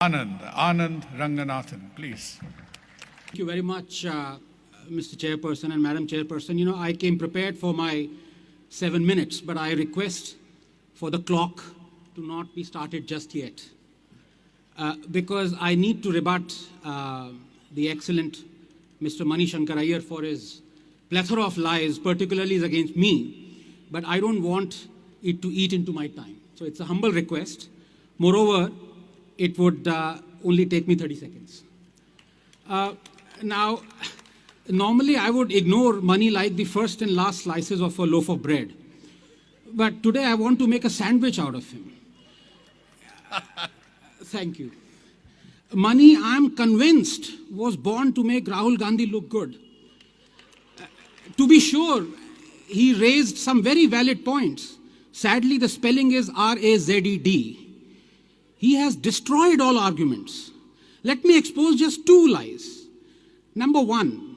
Anand Ranganathan, please. Thank you very much, Mr. Chairperson and Madam Chairperson. You know, I came prepared for my 7 minutes, but I request for the clock to not be started just yet. Because I need to rebut the excellent Mr. Mani Shankar Iyer for his plethora of lies, particularly against me, but I don't want it to eat into my time. So it's a humble request. Moreover, it would only take me 30 seconds. Now, normally I would ignore money like the first and last slices of a loaf of bread. But today I want to make a sandwich out of him. Thank you. Money, I'm convinced, was born to make Rahul Gandhi look good. To be sure, he raised some very valid points. Sadly, the spelling is R-A-Z-E-D. He has destroyed all arguments. Let me expose just 2 lies. Number 1,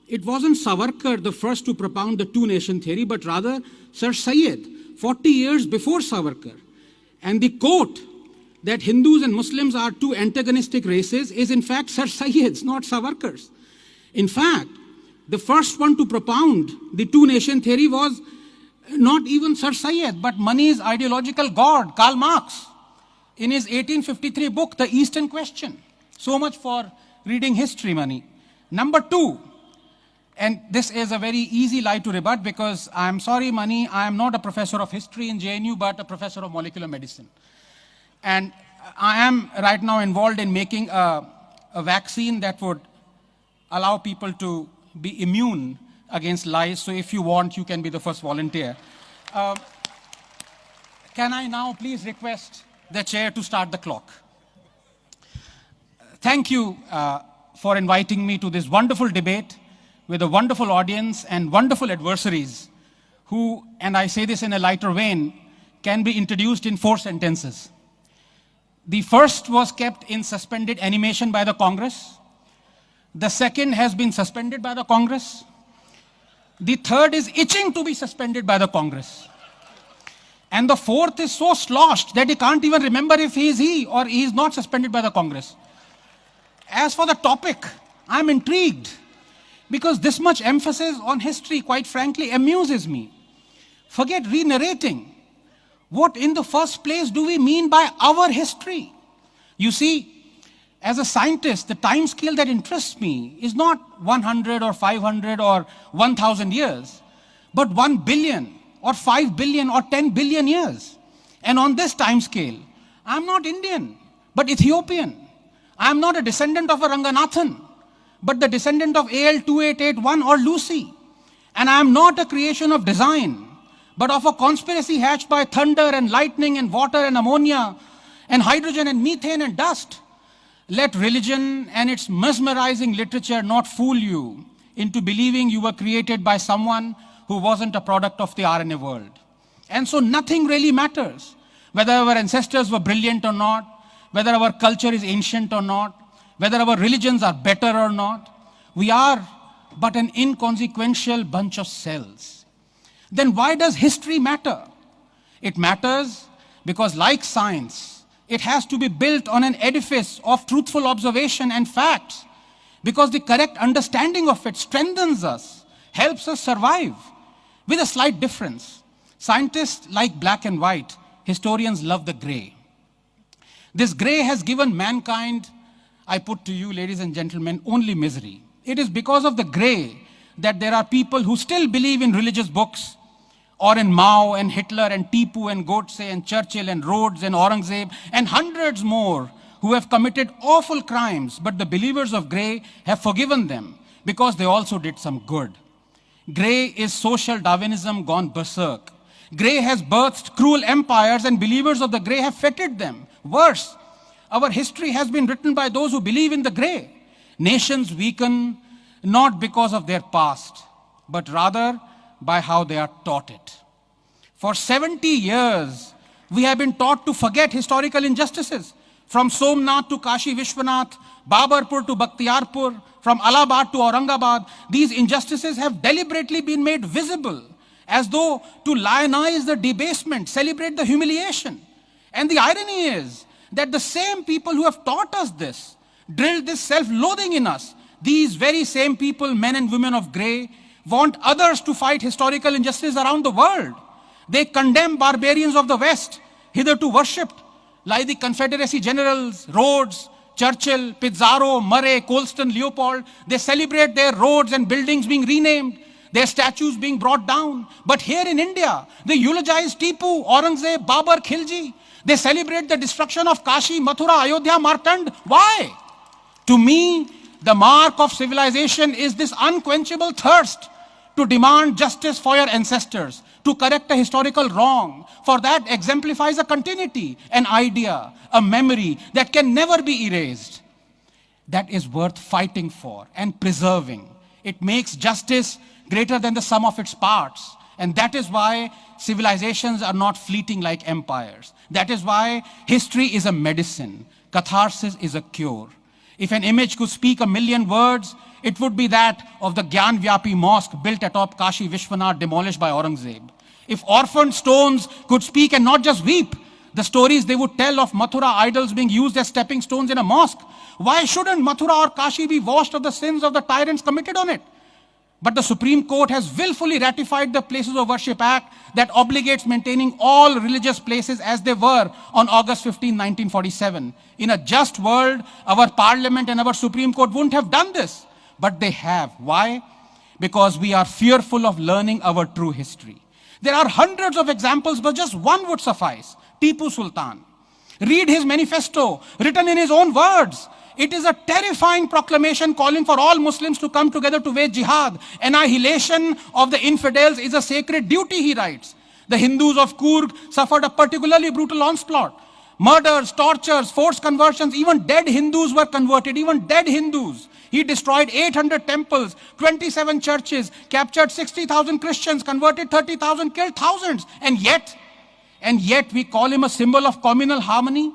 it wasn't Savarkar the first to propound the two-nation theory, but rather Sir Syed, 40 years before Savarkar. And the quote that Hindus and Muslims are two antagonistic races is in fact Sir Syed's, not Savarkar's. In fact, the first one to propound the two-nation theory was not even Sir Syed, but money's ideological god, Karl Marx, in his 1853 book, The Eastern Question. So much for reading history, Mani. Number 2, and this is a very easy lie to rebut because I'm sorry, Mani, I am not a professor of history in JNU, but a professor of molecular medicine. And I am right now involved in making a vaccine that would allow people to be immune against lies. So if you want, you can be the first volunteer. Can I now please request the chair to start the clock? Thank you for inviting me to this wonderful debate with a wonderful audience and wonderful adversaries who, and I say this in a lighter vein, can be introduced in 4 sentences. The first was kept in suspended animation by the Congress. The second has been suspended by the Congress. The third is itching to be suspended by the Congress. And the fourth is so sloshed that he can't even remember if he or he is not suspended by the Congress. As for the topic, I'm intrigued because this much emphasis on history, quite frankly, amuses me. Forget re-narrating. What in the first place do we mean by our history? You see, as a scientist, the time scale that interests me is not 100 or 500 or 1,000 years, but 1 billion or 5 billion or 10 billion years. And on this time scale, I'm not Indian, but Ethiopian. I'm not a descendant of a Ranganathan, but the descendant of AL2881 or Lucy. And I'm not a creation of design, but of a conspiracy hatched by thunder and lightning and water and ammonia and hydrogen and methane and dust. Let religion and its mesmerizing literature not fool you into believing you were created by someone who wasn't a product of the RNA world. And so nothing really matters, whether our ancestors were brilliant or not, whether our culture is ancient or not, whether our religions are better or not. We are but an inconsequential bunch of cells. Then why does history matter? It matters because, like science, it has to be built on an edifice of truthful observation and facts, because the correct understanding of it strengthens us, helps us survive, with a slight difference. Scientists like black and white, historians love the gray. This gray has given mankind, I put to you, ladies and gentlemen, only misery. It is because of the gray that there are people who still believe in religious books, or in Mao and Hitler and Tipu and Godse and Churchill and Rhodes and Aurangzeb and hundreds more who have committed awful crimes, but the believers of grey have forgiven them because they also did some good. Grey is social Darwinism gone berserk. Grey has birthed cruel empires and believers of the grey have feted them. Worse, our history has been written by those who believe in the grey. Nations weaken not because of their past, but rather by how they are taught it. For 70 years, we have been taught to forget historical injustices. From Somnath to Kashi Vishwanath, Babarpur to Bakhtiyarpur, from Allahabad to Aurangabad, these injustices have deliberately been made visible, as though to lionize the debasement, celebrate the humiliation. And the irony is that the same people who have taught us this, drilled this self-loathing in us, these very same people, men and women of grey, want others to fight historical injustice around the world. They condemn barbarians of the West, hitherto worshipped, like the Confederacy generals, Rhodes, Churchill, Pizarro, Murray, Colston, Leopold. They celebrate their roads and buildings being renamed, their statues being brought down. But here in India, they eulogize Tipu, Aurangzeb, Babar, Khilji. They celebrate the destruction of Kashi, Mathura, Ayodhya, Martand. Why? To me, the mark of civilization is this unquenchable thirst to demand justice for your ancestors, to correct a historical wrong. For that exemplifies a continuity, an idea, a memory that can never be erased. That is worth fighting for and preserving. It makes justice greater than the sum of its parts. And that is why civilizations are not fleeting like empires. That is why history is a medicine. Catharsis is a cure. If an image could speak 1,000,000 words, it would be that of the Gyan-Vyapi mosque built atop Kashi Vishwanath, demolished by Aurangzeb. If orphaned stones could speak and not just weep, the stories they would tell of Mathura idols being used as stepping stones in a mosque, why shouldn't Mathura or Kashi be washed of the sins of the tyrants committed on it? But the Supreme Court has willfully ratified the Places of Worship Act that obligates maintaining all religious places as they were on August 15, 1947. In a just world, our Parliament and our Supreme Court wouldn't have done this. But they have. Why? Because we are fearful of learning our true history. There are hundreds of examples, but just one would suffice. Tipu Sultan. Read his manifesto, written in his own words. It is a terrifying proclamation calling for all Muslims to come together to wage jihad. Annihilation of the infidels is a sacred duty, he writes. The Hindus of Coorg suffered a particularly brutal onslaught. Murders, tortures, forced conversions, even dead Hindus were converted, even dead Hindus. He destroyed 800 temples, 27 churches, captured 60,000 Christians, converted 30,000, killed thousands. And yet we call him a symbol of communal harmony.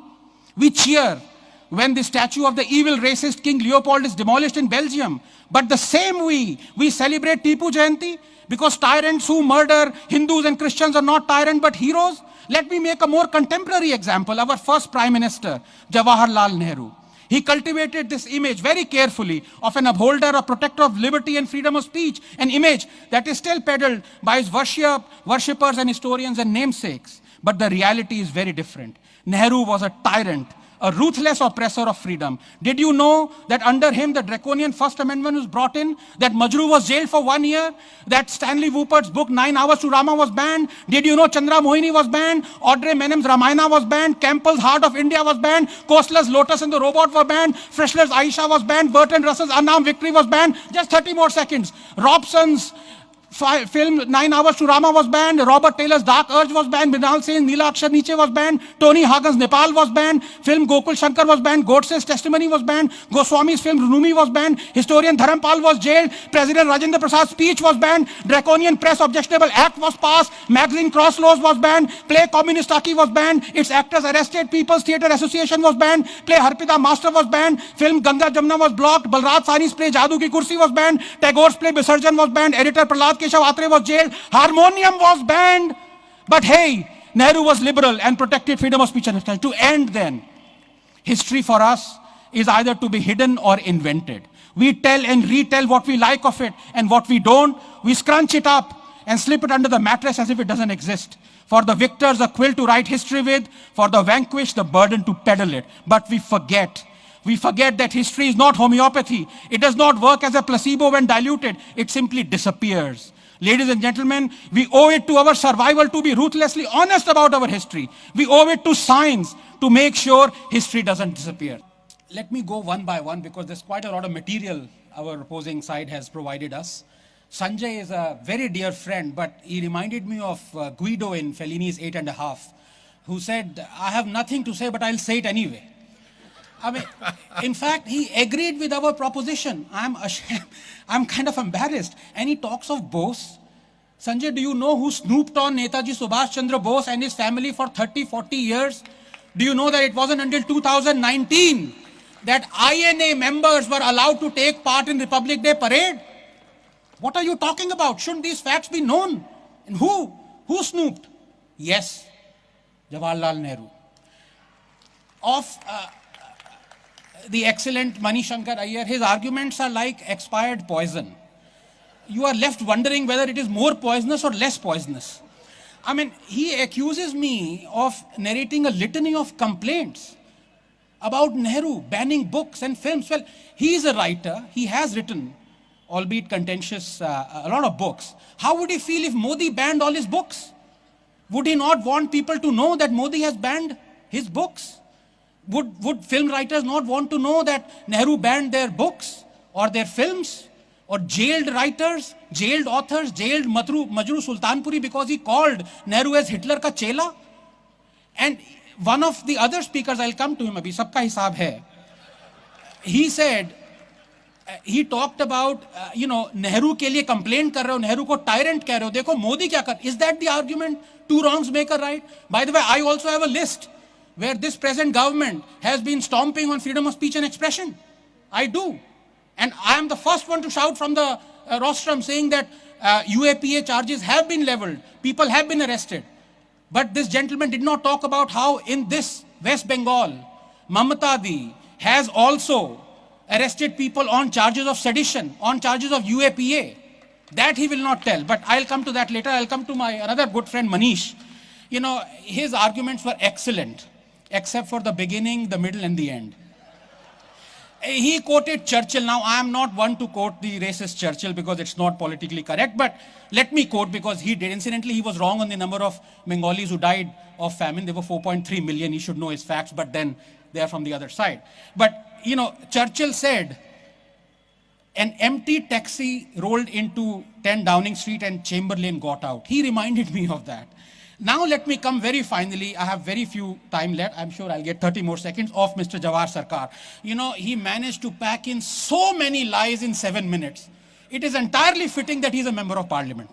We cheer when the statue of the evil racist King Leopold is demolished in Belgium. But the same we celebrate Tipu Jayanti because tyrants who murder Hindus and Christians are not tyrants but heroes. Let me make a more contemporary example. Our first Prime Minister, Jawaharlal Nehru. He cultivated this image very carefully of an upholder, a protector of liberty and freedom of speech, an image that is still peddled by his worshippers and historians and namesakes. But the reality is very different. Nehru was a tyrant, a ruthless oppressor of freedom. Did you know that under him the draconian First Amendment was brought in? That Majru was jailed for 1 year? That Stanley Woopert's book 9 Hours to Rama was banned? Did you know Chandra Mohini was banned? Audrey Menem's Ramayana was banned? Campbell's Heart of India was banned? Kostler's Lotus and the Robot were banned? Frischler's Aisha was banned? Bertrand Russell's Unarmed Victory was banned? Just 30 more seconds. Robson's film 9 Hours to Rama was banned. Robert Taylor's Dark Urge was banned. Mrinal Sen's Neela Akshar Niche was banned. Tony Hagan's Nepal was banned. Film Gokul Shankar was banned. Godse's Testimony was banned. Goswami's film Runumi was banned. Historian Dharampal was jailed. President Rajendra Prasad's speech was banned. Draconian Press Objectionable Act was passed. Magazine Cross Laws was banned. Play Communistaki was banned. Its actors arrested. People's Theatre Association was banned. Play Harpita Master was banned. Film Ganga Jamna was blocked. Balraj Sani's play Jadoo Ki Kursi was banned. Tagore's play Visarjan was banned. Editor Prahlad Keshav Atre was jailed. Harmonium was banned. But hey, Nehru was liberal and protected freedom of speech and expression. To end then, history for us is either to be hidden or invented. We tell and retell what we like of it, and what we don't, we scrunch it up and slip it under the mattress as if it doesn't exist. For the victors, a quill to write history with. For the vanquished, the burden to peddle it. But we forget. We forget that history is not homeopathy. It does not work as a placebo when diluted. It simply disappears. Ladies and gentlemen, we owe it to our survival to be ruthlessly honest about our history. We owe it to science to make sure history doesn't disappear. Let me go one by one because there's quite a lot of material our opposing side has provided us. Sanjay is a very dear friend, but he reminded me of Guido in Fellini's 8½, who said, I have nothing to say, but I'll say it anyway. I mean, in fact, he agreed with our proposition. I'm ashamed. I'm kind of embarrassed. And he talks of Bose. Sanjay, do you know who snooped on Netaji Subhash Chandra Bose and his family for 30, 40 years? Do you know that it wasn't until 2019 that INA members were allowed to take part in Republic Day parade? What are you talking about? Shouldn't these facts be known? And who? Who snooped? Yes, Jawaharlal Nehru. of the excellent Mani Shankar Iyer, his arguments are like expired poison. You are left wondering whether it is more poisonous or less poisonous. I mean, he accuses me of narrating a litany of complaints about Nehru banning books and films. Well, he is a writer. He has written, albeit contentious, a lot of books. How would he feel if Modi banned all his books? Would he not want people to know that Modi has banned his books? Would film writers not want to know that Nehru banned their books or their films? Or jailed writers, jailed authors, jailed Majru Sultanpuri because he called Nehru as Hitler ka chela? And one of the other speakers, I'll come to him abhi, sabka hisab hai. He said, he talked about, Nehru ke liye complain kar rahe ho, Nehru ko tyrant keh rahe ho, dekho Modi kya kar. Is that the argument? Two wrongs make a right? By the way, I also have a list where this present government has been stomping on freedom of speech and expression. I do. And I am the first one to shout from the rostrum saying that UAPA charges have been leveled, people have been arrested. But this gentleman did not talk about how in this West Bengal, Mamata Di has also arrested people on charges of sedition, on charges of UAPA. That he will not tell, but I'll come to that later. I'll come to my another good friend Manish. His arguments were excellent, except for the beginning, the middle and the end. He quoted Churchill. Now, I am not one to quote the racist Churchill because it's not politically correct, but let me quote because he did. Incidentally, he was wrong on the number of Bengalis who died of famine. There were 4.3 million. He should know his facts, but then they are from the other side. But, Churchill said, an empty taxi rolled into 10 Downing Street and Chamberlain got out. He reminded me of that. Now let me come very finally, I have very few time left, I'm sure I'll get 30 more seconds, of Mr. Jawahar Sarkar. He managed to pack in so many lies in 7 minutes. It is entirely fitting that he's a member of parliament.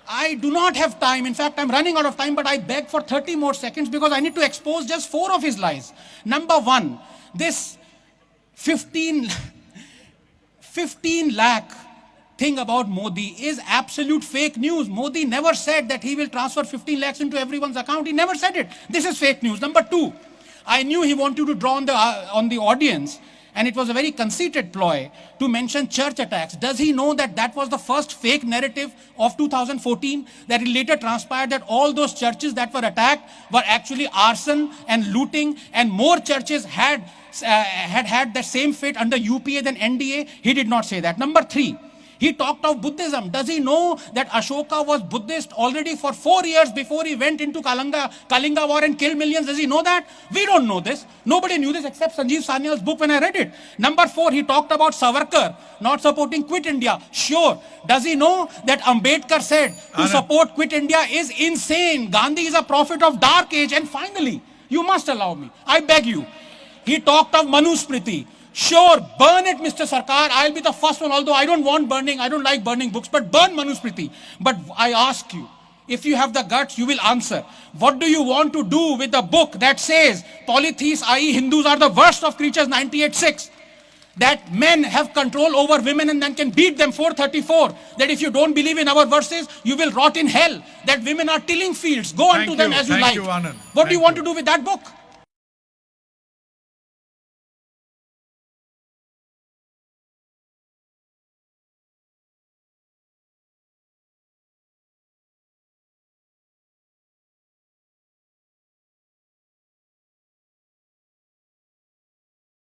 I do not have time, in fact I'm running out of time, but I beg for 30 more seconds because I need to expose just 4 of his lies. Number 1, this 15 lakh thing about Modi is absolute fake news. Modi never said that he will transfer 15 lakhs into everyone's account. He never said it. This is fake news. Number 2, I knew he wanted to draw on the audience, and it was a very conceited ploy to mention church attacks. Does he know that that was the first fake narrative of 2014? That it later transpired that all those churches that were attacked were actually arson and looting, and more churches had the same fate under UPA than NDA? He did not say that. Number 3, he talked of Buddhism. Does he know that Ashoka was Buddhist already for 4 years before he went into Kalinga war and killed millions? Does he know that? We don't know this. Nobody knew this except Sanjeev Sanyal's book when I read it. Number 4, he talked about Savarkar not supporting Quit India. Sure. Does he know that Ambedkar said to support Quit India is insane? Gandhi is a prophet of dark age. And finally, you must allow me, I beg you, he talked of Manusmriti. Sure, burn it, Mr. Sarkar. I'll be the first one, although I don't want burning. I don't like burning books, but burn Manusmriti. But I ask you, if you have the guts, you will answer. What do you want to do with the book that says polytheists, i.e. Hindus, are the worst of creatures, 98.6? That men have control over women and then can beat them, 434. That if you don't believe in our verses, you will rot in hell. That women are tilling fields. Go on to them as you like. Thank you, Anand. What do you want to do with that book?